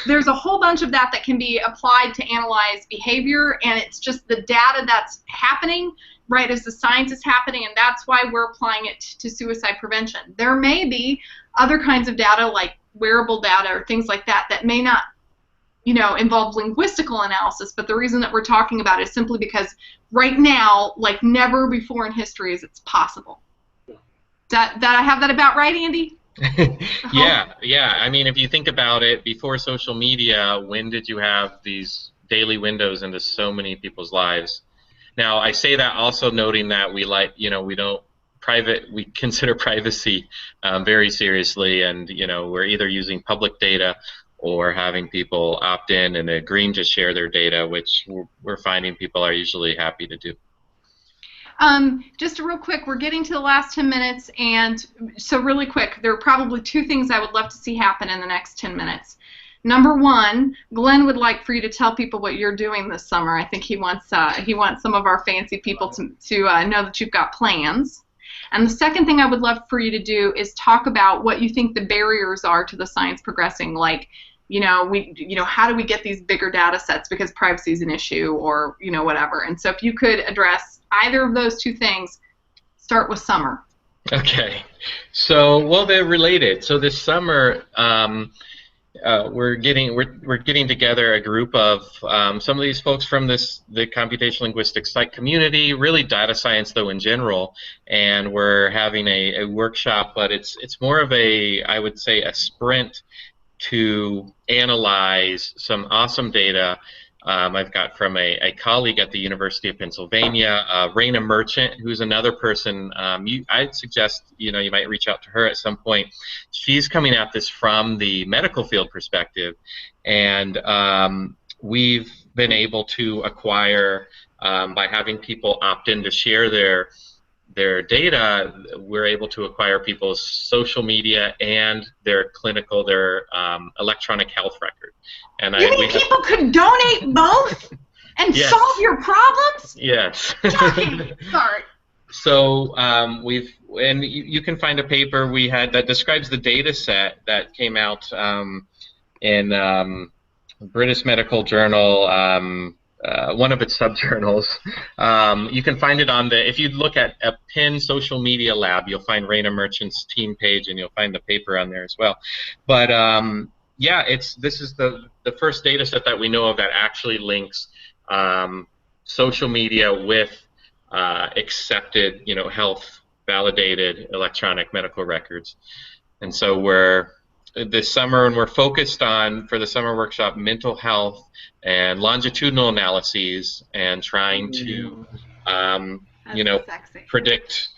There's a whole bunch of that can be applied to analyze behavior, and it's just the data that's happening right as the science is happening, and that's why we're applying it to suicide prevention. There may be other kinds of data like wearable data or things like that may not, involve linguistical analysis, but the reason that we're talking about it is simply because right now, like never before in history, is it's possible. That I have that about right, Andy? Yeah. I mean, if you think about it, before social media, when did you have these daily windows into so many people's lives? Now, I say that also noting that we consider privacy very seriously, and we're either using public data or having people opt in and agreeing to share their data, which we're finding people are usually happy to do. Just real quick, we're getting to the last 10 minutes, and so really quick, there are probably two things I would love to see happen in the next 10 minutes. Number one, Glenn would like for you to tell people what you're doing this summer. I think he wants some of our fancy people to know that you've got plans. And the second thing I would love for you to do is talk about what you think the barriers are to the science progressing, like how do we get these bigger data sets because privacy is an issue, or whatever. And so if you could address either of those two things, start with summer. Okay. So, they're related. So this summer, we're getting together a group of some of these folks from the computational linguistics psych community, really data science though in general, and we're having a workshop, but it's more of I would say a sprint to analyze some awesome data I've got from a colleague at the University of Pennsylvania, Raina Merchant, who's another person. I'd suggest you might reach out to her at some point. She's coming at this from the medical field perspective, and we've been able to acquire by having people opt in to share their data. We're able to acquire people's social media and their electronic health record. And you mean people could donate both and Yes. solve your problems? Yes. Sorry. So you can find a paper we had that describes the data set that came out in British Medical Journal, one of its subjournals. You can find it if you look at a PIN social media lab, you'll find Raina Merchant's team page, and you'll find the paper on there as well. But this is the first data set that we know of that actually links social media with accepted, health validated electronic medical records. And so this summer, and we're focused on, for the summer workshop, mental health and longitudinal analyses, and trying to predict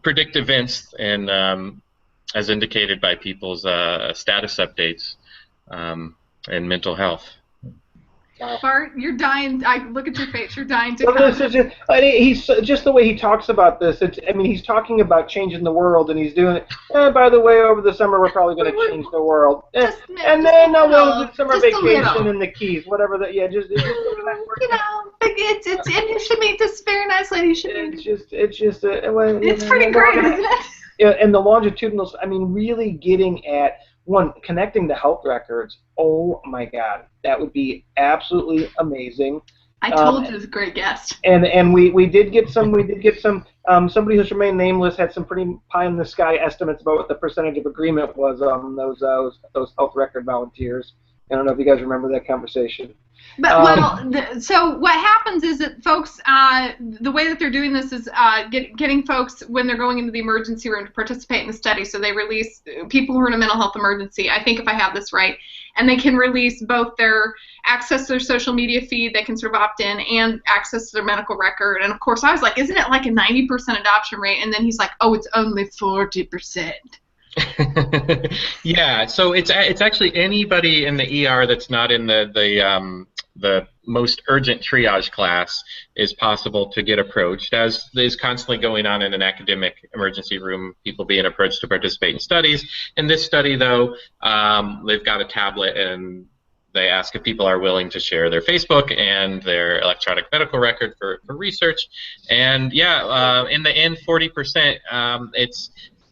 predict events, and as indicated by people's status updates in mental health. Bart, you're dying. I look at your face. You're dying to. Well, he's just the way he talks about this. He's talking about changing the world, and he's doing it. By the way, over the summer we're probably going to change the world. And then the summer vacation and the Keys, whatever that. Yeah, just it's and you should meet this very nice lady. You should meet. It's pretty great, isn't it? Yeah, and the longitudinals. Really getting at. One, connecting the health records. Oh my God, that would be absolutely amazing. I told you it was a great guest. And we did get some. Somebody who's remained nameless had some pretty pie in the sky estimates about what the percentage of agreement was on those health record volunteers. I don't know if you guys remember that conversation. But so what happens is that folks, the way that they're doing this is getting folks, when they're going into the emergency room, to participate in the study. So they release people who are in a mental health emergency, I think if I have this right, and they can release both their access to their social media feed, they can sort of opt in, and access to their medical record. And of course I was like, isn't it like a 90% adoption rate? And then he's like, oh, it's only 40%. Yeah, so it's actually anybody in the ER that's not in the most urgent triage class is possible to get approached, as is constantly going on in an academic emergency room, people being approached to participate in studies. In this study, though, they've got a tablet, and they ask if people are willing to share their Facebook and their electronic medical record for research, and yeah, in the end, 40%.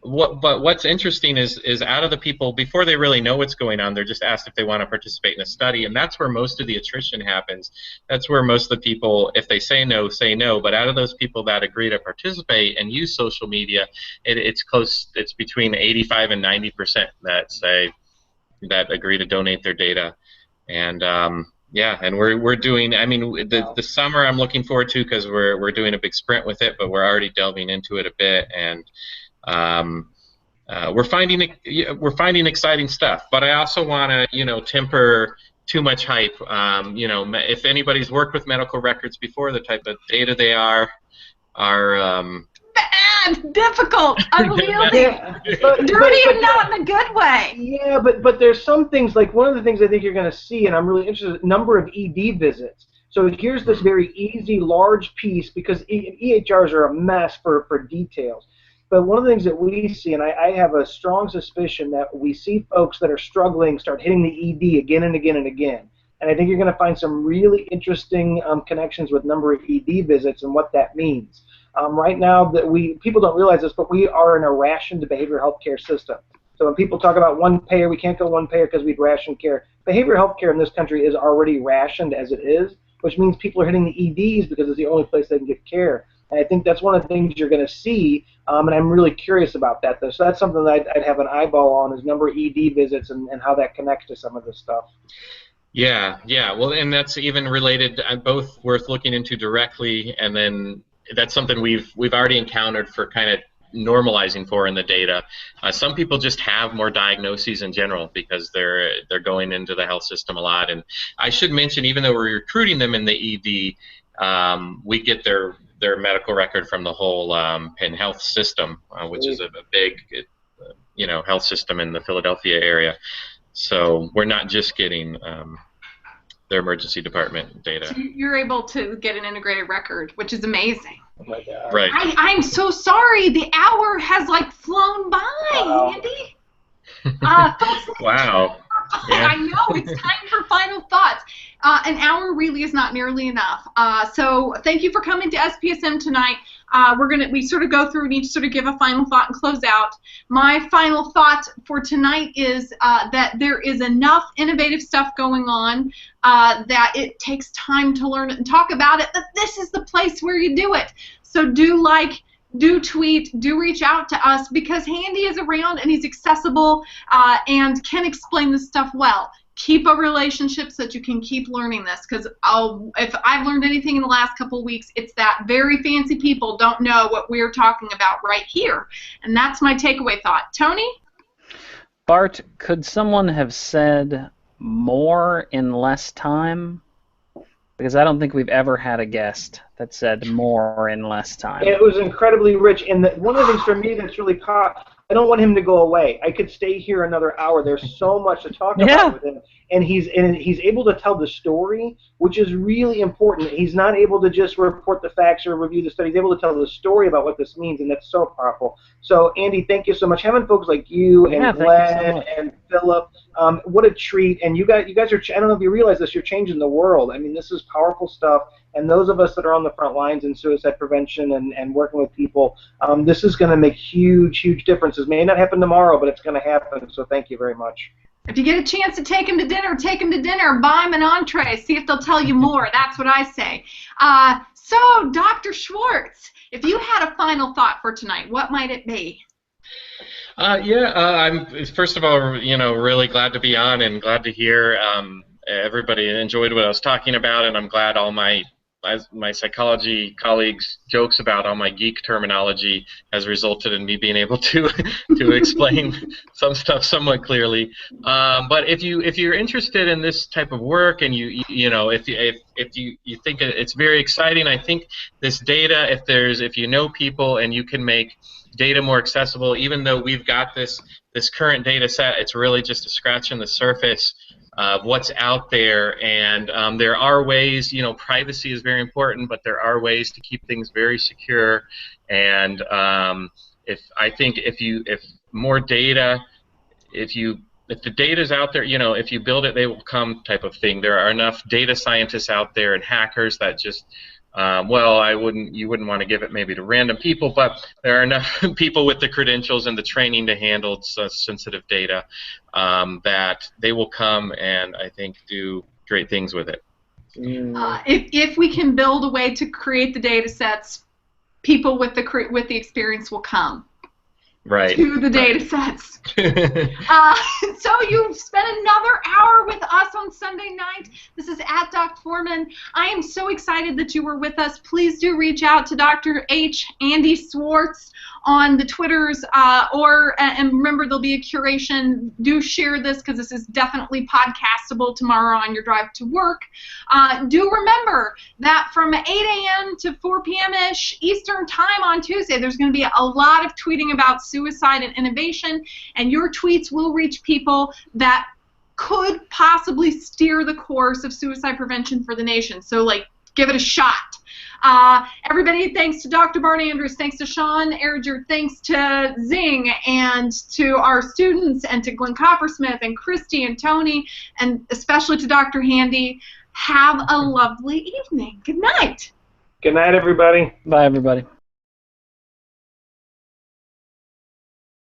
But what's interesting is out of the people, before they really know what's going on, they're just asked if they want to participate in a study, and that's where most of the attrition happens. That's where most of the people, if they say no, say no. But out of those people that agree to participate and use social media, it's close. It's between 85 and 90% that agree to donate their data. And yeah, and we're doing. I mean, the summer I'm looking forward to, because we're doing a big sprint with it, but we're already delving into it a bit, and we're finding exciting stuff. But I also want to temper too much hype. If anybody's worked with medical records before, the type of data they are bad, difficult, unwieldy, dirty, and not in a good way. Yeah, but there's some things, like one of the things I think you're going to see, and I'm really interested, number of ED visits. So here's this very easy, large piece, because EHRs are a mess for details. But one of the things that we see, and I have a strong suspicion that we see folks that are struggling start hitting the ED again and again and again. And I think you're going to find some really interesting connections with number of ED visits and what that means. Right now, people don't realize this, but we are in a rationed behavioral health care system. So when people talk about one payer, we can't go one payer because we'd ration care. Behavioral health care in this country is already rationed as it is, which means people are hitting the EDs because it's the only place they can get care. And I think that's one of the things you're going to see, and I'm really curious about that, though. So that's something that I'd have an eyeball on, is number of ED visits and how that connects to some of this stuff. Yeah. Well, and that's even related, both worth looking into directly, and then that's something we've already encountered for kind of normalizing for in the data. Some people just have more diagnoses in general because they're going into the health system a lot. And I should mention, even though we're recruiting them in the ED, we get their medical record from the whole Penn Health system, which is a big health system in the Philadelphia area. So we're not just getting their emergency department data. So you're able to get an integrated record, which is amazing. Oh my God. Right. I'm so sorry. The hour has flown by, Andy. Wow. Yeah. I know, it's time for final thoughts. An hour really is not nearly enough. So thank you for coming to SPSM tonight. We sort of go through and each sort of give a final thought and close out. My final thought for tonight is that there is enough innovative stuff going on that it takes time to learn it and talk about it, but this is the place where you do it. So do tweet, do reach out to us, because Handy is around and he's accessible and can explain this stuff well. Keep a relationship so that you can keep learning this, because if I've learned anything in the last couple of weeks, it's that very fancy people don't know what we're talking about right here. And that's my takeaway thought. Tony? Bart, could someone have said more in less time? Because I don't think we've ever had a guest that said more in less time. It was incredibly rich, and one of the things for me that's really caught, I don't want him to go away. I could stay here another hour. There's so much to talk about with him, and he's able to tell the story, which is really important. He's not able to just report the facts or review the study. He's able to tell the story about what this means, and that's so powerful. So, Andy, thank you so much. Having folks like you and Glenn and Philip, what a treat. And you guys are, I don't know if you realize this, you're changing the world. I mean, this is powerful stuff. And those of us that are on the front lines in suicide prevention and working with people, this is going to make huge, huge differences. May not happen tomorrow, but it's going to happen. So thank you very much. If you get a chance to take him to dinner, take him to dinner. Buy him an entree. See if they'll tell you more. That's what I say. So, Dr. Schwartz, if you had a final thought for tonight, what might it be? I'm first of all, really glad to be on and glad to hear everybody enjoyed what I was talking about, and I'm glad all my psychology colleagues' jokes about all my geek terminology has resulted in me being able to explain some stuff somewhat clearly. But if you're interested in this type of work, and if you think it's very exciting, I think this data, if you know people and you can make data more accessible, even though we've got this current data set, it's really just a scratch on the surface of what's out there, and there are ways, privacy is very important, but there are ways to keep things very secure, and if more data, if you if the data's out there, if you build it, they will come type of thing. There are enough data scientists out there and hackers that just, you wouldn't want to give it maybe to random people, but there are enough people with the credentials and the training to handle sensitive data that they will come and I think do great things with it. If we can build a way to create the data sets, people with the experience will come. Right. To the data sets. So you've spent another hour with us on Sunday night. This is at Doc Foreman. I am so excited that you were with us. Please do reach out to Dr. H. Andy Schwartz on the Twitters, and remember, there'll be a curation. Do share this because this is definitely podcastable tomorrow on your drive to work. Do remember that from 8 a.m. to 4 p.m.-ish Eastern Time on Tuesday, there's going to be a lot of tweeting about suicide and innovation, and your tweets will reach people that could possibly steer the course of suicide prevention for the nation. So, give it a shot. Everybody, thanks to Dr. Bart Andrews, thanks to Sean Erger, thanks to Zing, and to our students, and to Glenn Coppersmith, and Christy, and Tony, and especially to Dr. Handy. Have a lovely evening. Good night. Good night, everybody. Bye, everybody.